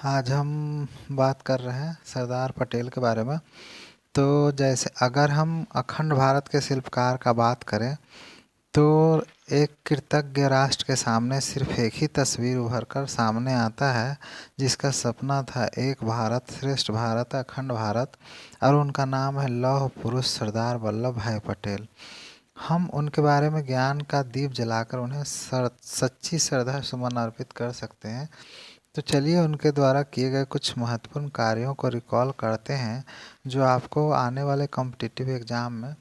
आज हम बात कर रहे हैं सरदार पटेल के बारे में। तो जैसे अगर हम अखंड भारत के शिल्पकार का बात करें तो एक कृतज्ञ राष्ट्र के सामने सिर्फ एक ही तस्वीर उभर कर सामने आता है, जिसका सपना था एक भारत श्रेष्ठ भारत अखंड भारत, और उनका नाम है लौह पुरुष सरदार वल्लभ भाई पटेल। हम उनके बारे में ज्ञान का दीप जलाकर उन्हें सच्ची श्रद्धा सुमन अर्पित कर सकते हैं। तो चलिए उनके द्वारा किए गए कुछ महत्वपूर्ण कार्यों को रिकॉल करते हैं, जो आपको आने वाले कॉम्पिटिटिव एग्ज़ाम में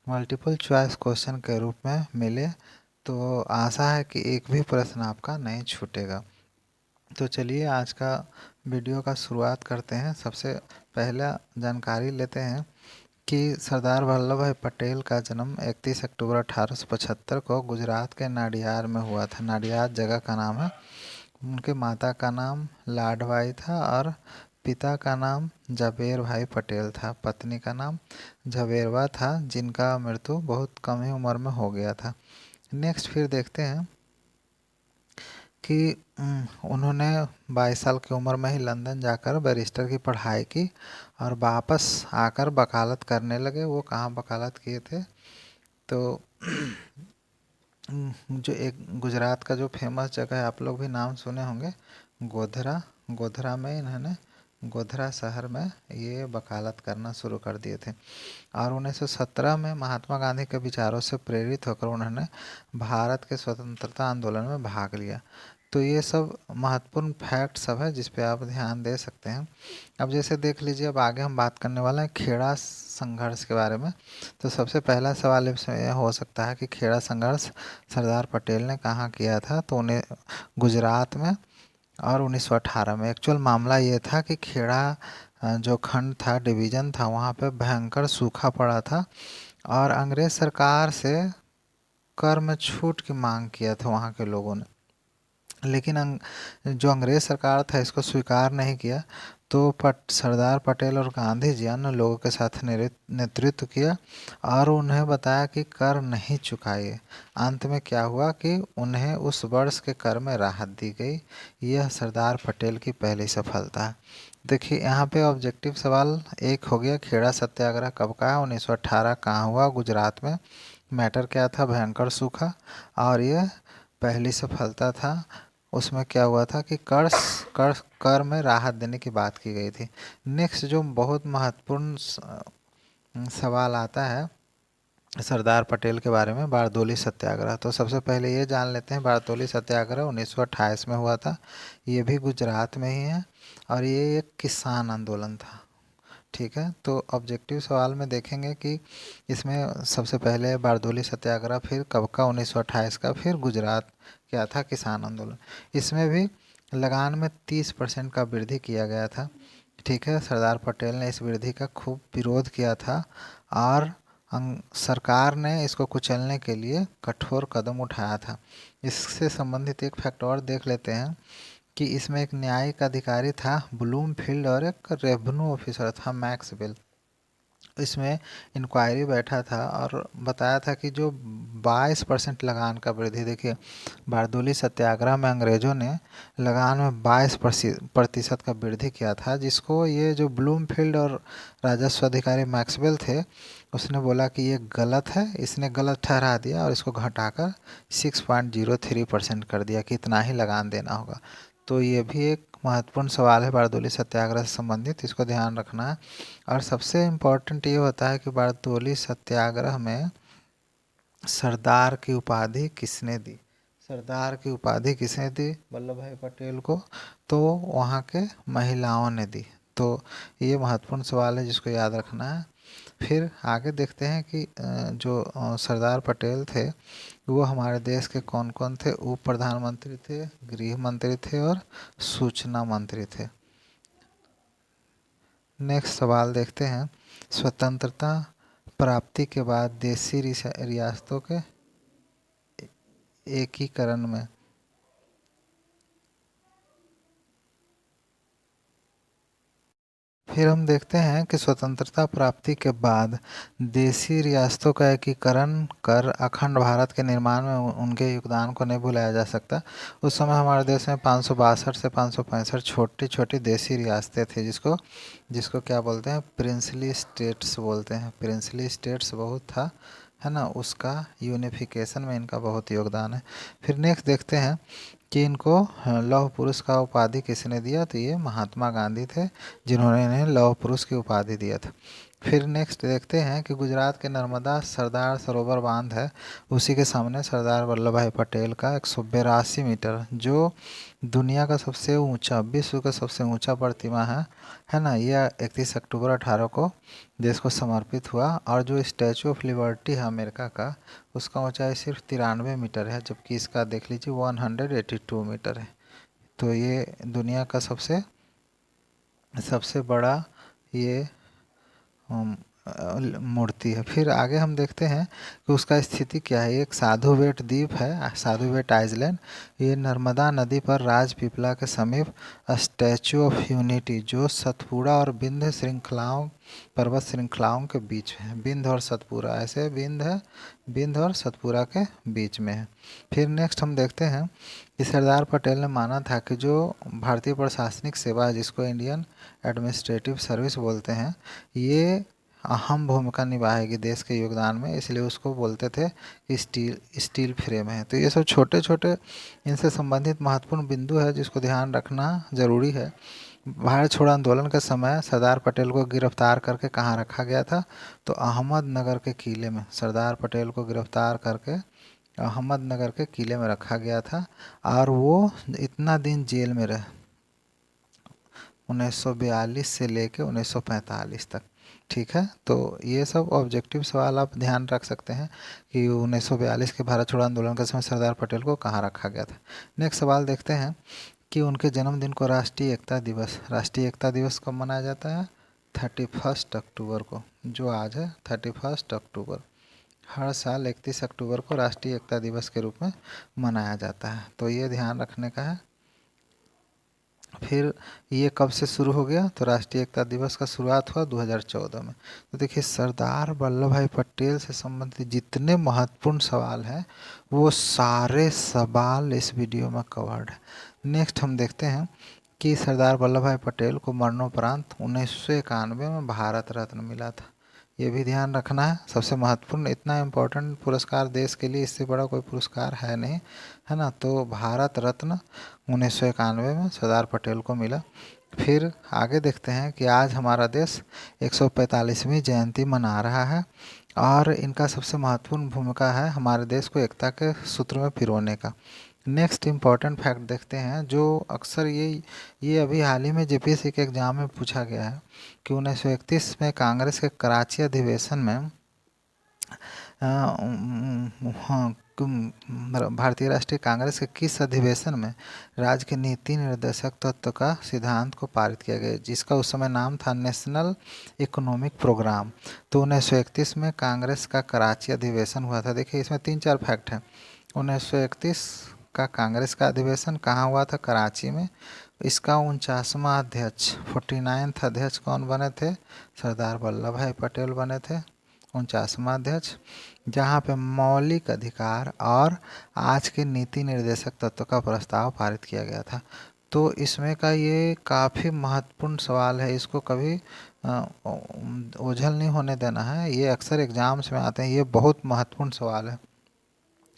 मल्टीपल चॉइस क्वेश्चन के रूप में मिले। तो आशा है कि एक भी प्रश्न आपका नहीं छूटेगा। तो चलिए आज का वीडियो का शुरुआत करते हैं। सबसे पहला जानकारी लेते हैं कि सरदार वल्लभ भाई पटेल का जन्म 31 अक्टूबर 1875 को गुजरात के नाडियाद में हुआ था। नाडियाद जगह का नाम है। उनके माता का नाम लाडबाई था और पिता का नाम जबेर भाई पटेल था। पत्नी का नाम झवेरवा था, जिनका मृत्यु बहुत कम ही उम्र में हो गया था। नेक्स्ट फिर देखते हैं कि उन्होंने 22 साल की उम्र में ही लंदन जाकर बैरिस्टर की पढ़ाई की और वापस आकर वकालत करने लगे। वो कहाँ वकालत किए थे? तो जो एक गुजरात का जो फेमस जगह है, आप लोग भी नाम सुने होंगे, गोधरा। गोधरा में इन्होंने गोधरा शहर में ये वकालत करना शुरू कर दिए थे। और 1917 में महात्मा गांधी के विचारों से प्रेरित होकर उन्होंने भारत के स्वतंत्रता आंदोलन में भाग लिया। तो ये सब महत्वपूर्ण फैक्ट सब है जिस पे आप ध्यान दे सकते हैं। अब जैसे देख लीजिए, अब आगे हम बात करने वाले हैं खेड़ा संघर्ष के बारे में। तो सबसे पहला सवाल इसमें यह हो सकता है कि खेड़ा संघर्ष सरदार पटेल ने कहाँ किया था? तो उन्हें गुजरात में और 1918 में। एक्चुअल मामला ये था कि खेड़ा जो खंड था, डिवीज़न था, वहाँ पे भयंकर सूखा पड़ा था और अंग्रेज़ सरकार से कर में छूट की मांग किया था वहाँ के लोगों ने। लेकिन जो अंग्रेज़ सरकार था इसको स्वीकार नहीं किया। तो सरदार पटेल और गांधी जी अन्य लोगों के साथ नेतृत्व किया और उन्हें बताया कि कर नहीं चुकाइए। अंत में क्या हुआ कि उन्हें उस वर्ष के कर में राहत दी गई। यह सरदार पटेल की पहली सफलता है। देखिए यहाँ पे ऑब्जेक्टिव सवाल एक हो गया, खेड़ा सत्याग्रह कब का है? 1918 कहाँ हुआ? गुजरात में। मैटर क्या था? भयंकर सूखा। और यह पहली सफलता था। उसमें क्या हुआ था कि कर कर में राहत देने की बात की गई थी। नेक्स्ट जो बहुत महत्वपूर्ण सवाल आता है सरदार पटेल के बारे में, बारदोली सत्याग्रह। तो सबसे पहले ये जान लेते हैं, बारदोली सत्याग्रह 1928 में हुआ था। ये भी गुजरात में ही है और ये एक किसान आंदोलन था। ठीक है, तो ऑब्जेक्टिव सवाल में देखेंगे कि इसमें सबसे पहले बारदोली सत्याग्रह, फिर कब का? 1928 का, फिर गुजरात क्या था? किसान आंदोलन। इसमें भी लगान में 30% का वृद्धि किया गया था। ठीक है, सरदार पटेल ने इस वृद्धि का खूब विरोध किया था और सरकार ने इसको कुचलने के लिए कठोर कदम उठाया था। इससे संबंधित एक फैक्ट और देख लेते हैं कि इसमें एक न्यायिक अधिकारी था ब्लूमफील्ड और एक रेवेन्यू ऑफिसर था मैक्सवेल। इसमें इंक्वायरी बैठा था और बताया था कि जो 22% लगान का वृद्धि, देखिए बारदोली सत्याग्रह में अंग्रेज़ों ने लगान में 22% का वृद्धि किया था, जिसको ये जो ब्लूमफील्ड और राजस्व अधिकारी मैक्सवेल थे, उसने बोला कि ये गलत है। इसने गलत ठहरा दिया और इसको घटाकर 6.03% कर दिया कि इतना ही लगान देना होगा। तो ये भी एक महत्वपूर्ण सवाल है बारदोली सत्याग्रह से संबंधित, इसको ध्यान रखना है। और सबसे इम्पोर्टेंट ये होता है कि बारदोली सत्याग्रह में सरदार की उपाधि किसने दी? सरदार की उपाधि किसने दी वल्लभ भाई पटेल को? तो वहाँ के महिलाओं ने दी। तो ये महत्वपूर्ण सवाल है जिसको याद रखना है। फिर आगे देखते हैं कि जो सरदार पटेल थे वो हमारे देश के कौन कौन थे? उप प्रधानमंत्री थे, गृह मंत्री थे और सूचना मंत्री थे। नेक्स्ट सवाल देखते हैं, स्वतंत्रता प्राप्ति के बाद देशी रियासतों के एकीकरण में फिर हम देखते हैं कि स्वतंत्रता प्राप्ति के बाद देशी रियासतों का एकीकरण कर अखंड भारत के निर्माण में उनके योगदान को नहीं भुलाया जा सकता। उस समय हमारे देश में 562 से 565 छोटी छोटी देशी रियासतें थी, जिसको जिसको क्या बोलते हैं, प्रिंसली स्टेट्स बोलते हैं। प्रिंसली स्टेट्स बहुत था, है ना, उसका यूनिफिकेशन में इनका बहुत योगदान है। फिर नेक्स्ट देखते हैं कि इनको लौह पुरुष का उपाधि किसने दिया, तो ये महात्मा गांधी थे जिन्होंने इन्हें लौह पुरुष की उपाधि दिया था। फिर नेक्स्ट देखते हैं कि गुजरात के नर्मदा सरदार सरोवर बांध है, उसी के सामने सरदार वल्लभ भाई पटेल का 182 मीटर, जो दुनिया का सबसे ऊंचा, विश्व का सबसे ऊंचा प्रतिमा है ना, यह 31 अक्टूबर 18 को देश को समर्पित हुआ। और जो स्टैचू ऑफ लिबर्टी है अमेरिका का, उसका ऊंचाई सिर्फ 93 मीटर है, जबकि इसका देख लीजिए 182 मीटर है। तो ये दुनिया का सबसे सबसे बड़ा ये मूर्ति है। फिर आगे हम देखते हैं कि उसका स्थिति क्या है। एक साधु बेट द्वीप है, साधु बेट आइलैंड। ये नर्मदा नदी पर राजपीपला के समीप स्टैचू ऑफ यूनिटी, जो सतपुड़ा और विंध्य श्रृंखलाओं, पर्वत श्रृंखलाओं के बीच है। विंध्य और सतपुड़ा, ऐसे विंध्य है, विंध्य और सतपुड़ा के बीच में है। फिर नेक्स्ट हम देखते हैं कि सरदार पटेल ने माना था कि जो भारतीय प्रशासनिक सेवा है, जिसको इंडियन एडमिनिस्ट्रेटिव सर्विस बोलते हैं, ये अहम भूमिका निभाएगी देश के योगदान में, इसलिए उसको बोलते थे कि स्टील स्टील फ्रेम है। तो ये सब छोटे छोटे इनसे संबंधित महत्वपूर्ण बिंदु है, जिसको ध्यान रखना ज़रूरी है। भारत छोड़ो आंदोलन के समय सरदार पटेल को गिरफ्तार करके कहाँ रखा गया था, तो अहमदनगर के किले में सरदार पटेल को गिरफ्तार करके अहमदनगर के किले में रखा गया था। और वो इतना दिन जेल में रहे, 1942 से लेके 1945 तक। ठीक है, तो ये सब ऑब्जेक्टिव सवाल आप ध्यान रख सकते हैं कि 1942 के भारत छोड़ो आंदोलन के समय सरदार पटेल को कहाँ रखा गया था। नेक्स्ट सवाल देखते हैं कि उनके जन्मदिन को राष्ट्रीय एकता दिवस कब मनाया जाता है, 31 अक्टूबर को, जो आज है 31 अक्टूबर। हर साल 31 अक्टूबर को राष्ट्रीय एकता दिवस के रूप में मनाया जाता है, तो ये ध्यान रखने का है। फिर ये कब से शुरू हो गया, तो राष्ट्रीय एकता दिवस का शुरुआत हुआ 2014 में। तो देखिए, सरदार वल्लभ भाई पटेल से संबंधित जितने महत्वपूर्ण सवाल हैं, वो सारे सवाल इस वीडियो में कवर्ड है। नेक्स्ट हम देखते हैं कि सरदार वल्लभ भाई पटेल को मरणोपरांत 1991 में भारत रत्न मिला था। ये भी ध्यान रखना है, सबसे महत्वपूर्ण, इतना इम्पोर्टेंट पुरस्कार देश के लिए, इससे बड़ा कोई पुरस्कार है नहीं, है ना। तो भारत रत्न 1991 में सरदार पटेल को मिला। फिर आगे देखते हैं कि आज हमारा देश 145वीं जयंती मना रहा है, और इनका सबसे महत्वपूर्ण भूमिका है हमारे देश को एकता के सूत्र में पिरोने का। नेक्स्ट इम्पॉर्टेंट फैक्ट देखते हैं, जो अक्सर ये अभी हाल ही में जेपीएससी के एग्ज़ाम में पूछा गया है कि 1931 में कांग्रेस के कराची अधिवेशन में हाँ, भारतीय राष्ट्रीय कांग्रेस के किस अधिवेशन में राज्य के नीति निर्देशक तत्व का सिद्धांत को पारित किया गया, जिसका उस समय नाम था नेशनल इकोनॉमिक प्रोग्राम। तो 1931 में कांग्रेस का कराची अधिवेशन हुआ था। देखिए, इसमें 3-4 फैक्ट हैं। 1931 का कांग्रेस का अधिवेशन कहाँ हुआ था, कराची में। इसका 49वां अध्यक्ष, 49th अध्यक्ष कौन बने थे, सरदार वल्लभ भाई पटेल बने थे, 49वां अध्यक्ष, जहाँ पे मौलिक अधिकार और आज के नीति निर्देशक तत्व का प्रस्ताव पारित किया गया था। तो इसमें का ये काफ़ी महत्वपूर्ण सवाल है, इसको कभी ओझल नहीं होने देना है, ये अक्सर एग्जाम्स में आते हैं, ये बहुत महत्वपूर्ण सवाल है।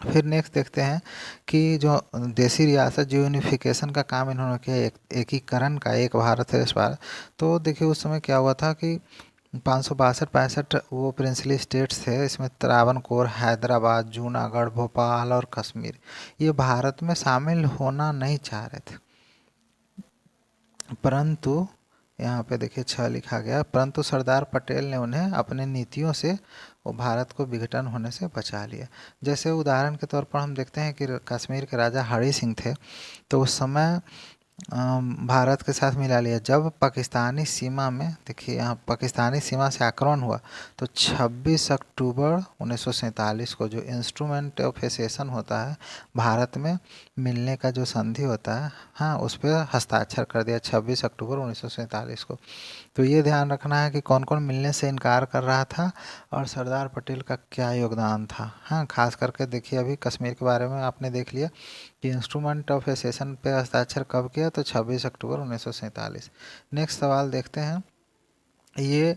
फिर नेक्स्ट देखते हैं कि जो देसी रियासत, जो यूनिफिकेशन का काम इन्होंने किया, एकीकरण का, एक भारत श्रेष्ठ भारत। तो देखिए, उस समय क्या हुआ था कि 562-65 वो प्रिंसली स्टेट्स थे, इसमें त्रावणकोर, हैदराबाद, जूनागढ़, भोपाल और कश्मीर, ये भारत में शामिल होना नहीं चाह रहे थे। परंतु यहाँ पे देखिए 6 लिखा गया, परंतु सरदार पटेल ने उन्हें अपने नीतियों से वो भारत को विघटन होने से बचा लिया। जैसे उदाहरण के तौर पर हम देखते हैं कि कश्मीर के राजा हरि सिंह थे, तो उस समय भारत के साथ मिला लिया। जब पाकिस्तानी सीमा में, देखिए यहाँ पाकिस्तानी सीमा से आक्रमण हुआ, तो 26 अक्टूबर 1947 को जो इंस्ट्रूमेंट ऑफ एसेशन होता है, भारत में मिलने का जो संधि होता है, हाँ, उस पर हस्ताक्षर कर दिया 26 अक्टूबर 1947 को। तो ये ध्यान रखना है कि कौन कौन मिलने से इनकार कर रहा था और सरदार पटेल का क्या योगदान था। हाँ, खास करके देखिए अभी कश्मीर के बारे में आपने देख लिया कि इंस्ट्रूमेंट ऑफ एसेशन पे हस्ताक्षर कब किया, तो 26 अक्टूबर 1947। नेक्स्ट सवाल देखते हैं। ये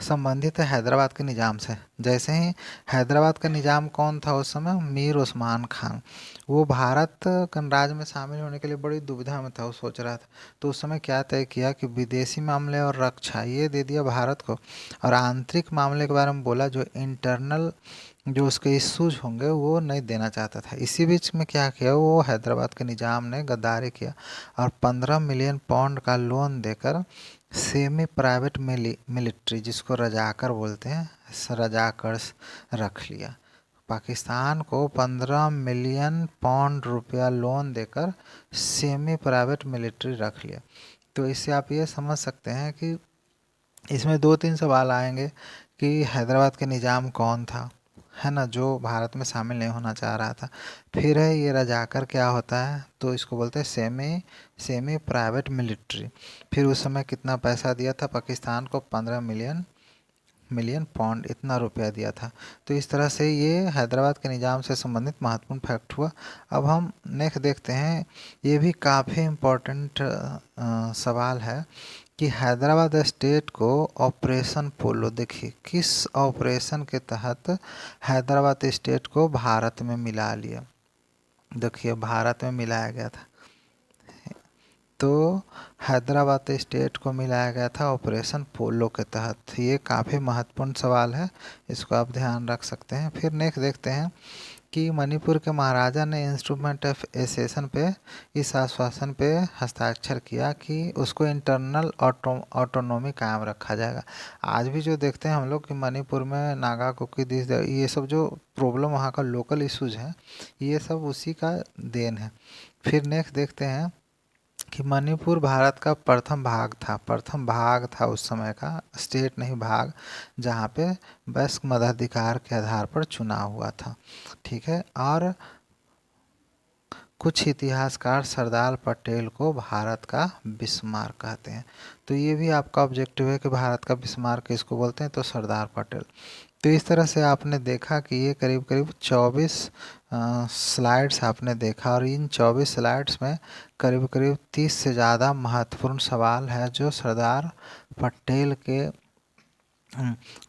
संबंधित है हैदराबाद के निज़ाम से। जैसे ही हैदराबाद का निज़ाम कौन था उस समय, मीर उस्मान खान। वो भारत गणराज्य में शामिल होने के लिए बड़ी दुविधा में था, वो सोच रहा था। तो उस समय क्या तय किया कि विदेशी मामले और रक्षा ये दे दिया भारत को, और आंतरिक मामले के बारे में बोला, जो इंटरनल जो उसके इश्यूज होंगे वो नहीं देना चाहता था। इसी बीच में क्या किया, वो हैदराबाद के निज़ाम ने गद्दारी किया और 15 मिलियन पाउंड का लोन देकर सेमी प्राइवेट मिलिट्री, जिसको रजाकर बोलते हैं, रजाकर्स रख लिया। पाकिस्तान को 15 मिलियन पाउंड रुपया लोन देकर सेमी प्राइवेट मिलिट्री रख लिया। तो इससे आप ये समझ सकते हैं कि इसमें दो तीन सवाल आएंगे कि हैदराबाद के निज़ाम कौन था, है ना, जो भारत में शामिल नहीं होना चाह रहा था। फिर है ये रजाकर क्या होता है, तो इसको बोलते हैं सेमी सेमी प्राइवेट मिलिट्री। फिर उस समय कितना पैसा दिया था पाकिस्तान को, 15 मिलियन पाउंड, इतना रुपया दिया था। तो इस तरह से ये हैदराबाद के निज़ाम से संबंधित महत्वपूर्ण फैक्ट हुआ। अब हम नेक्स्ट देखते हैं। ये भी काफ़ी इम्पोर्टेंट सवाल है कि हैदराबाद स्टेट को ऑपरेशन पोलो, देखिए किस ऑपरेशन के तहत हैदराबाद स्टेट को भारत में मिला लिया। देखिए भारत में मिलाया गया था, तो हैदराबाद स्टेट को मिलाया गया था ऑपरेशन पोलो के तहत। ये काफ़ी महत्वपूर्ण सवाल है, इसको आप ध्यान रख सकते हैं। फिर नेक्स्ट देखते हैं कि मणिपुर के महाराजा ने इंस्ट्रूमेंट ऑफ एसेशन पे इस आश्वासन पे हस्ताक्षर किया कि उसको इंटरनल ऑटोनॉमी कायम रखा जाएगा। आज भी जो देखते हैं हम लोग कि मणिपुर में नागा कुकी दिस ये सब जो प्रॉब्लम वहाँ का लोकल इश्यूज हैं, ये सब उसी का देन है। फिर नेक्स्ट देखते हैं कि मणिपुर भारत का प्रथम भाग था उस समय का, स्टेट नहीं भाग, जहाँ पे वयस्क मताधिकार के आधार पर चुनाव हुआ था। ठीक है, और कुछ इतिहासकार सरदार पटेल को भारत का बिस्मार्क कहते हैं। तो ये भी आपका ऑब्जेक्टिव है कि भारत का बिस्मार्क किसको बोलते हैं, तो सरदार पटेल। तो इस तरह से आपने देखा कि ये करीब करीब 24 स्लाइड्स आपने देखा, और इन 24 स्लाइड्स में करीब करीब 30 से ज़्यादा महत्वपूर्ण सवाल है जो सरदार पटेल के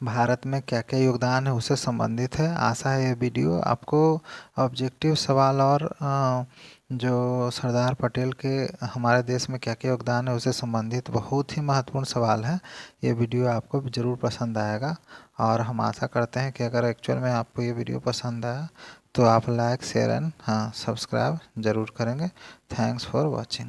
भारत में क्या क्या योगदान है उससे संबंधित है। आशा है ये वीडियो आपको ऑब्जेक्टिव सवाल और जो सरदार पटेल के हमारे देश में क्या क्या योगदान है उससे संबंधित बहुत ही महत्वपूर्ण सवाल है। ये वीडियो आपको ज़रूर पसंद आएगा, और हम आशा करते हैं कि अगर एक्चुअल में आपको ये वीडियो पसंद आया तो आप लाइक शेयर एंड हाँ सब्सक्राइब ज़रूर करेंगे। Thanks for watching.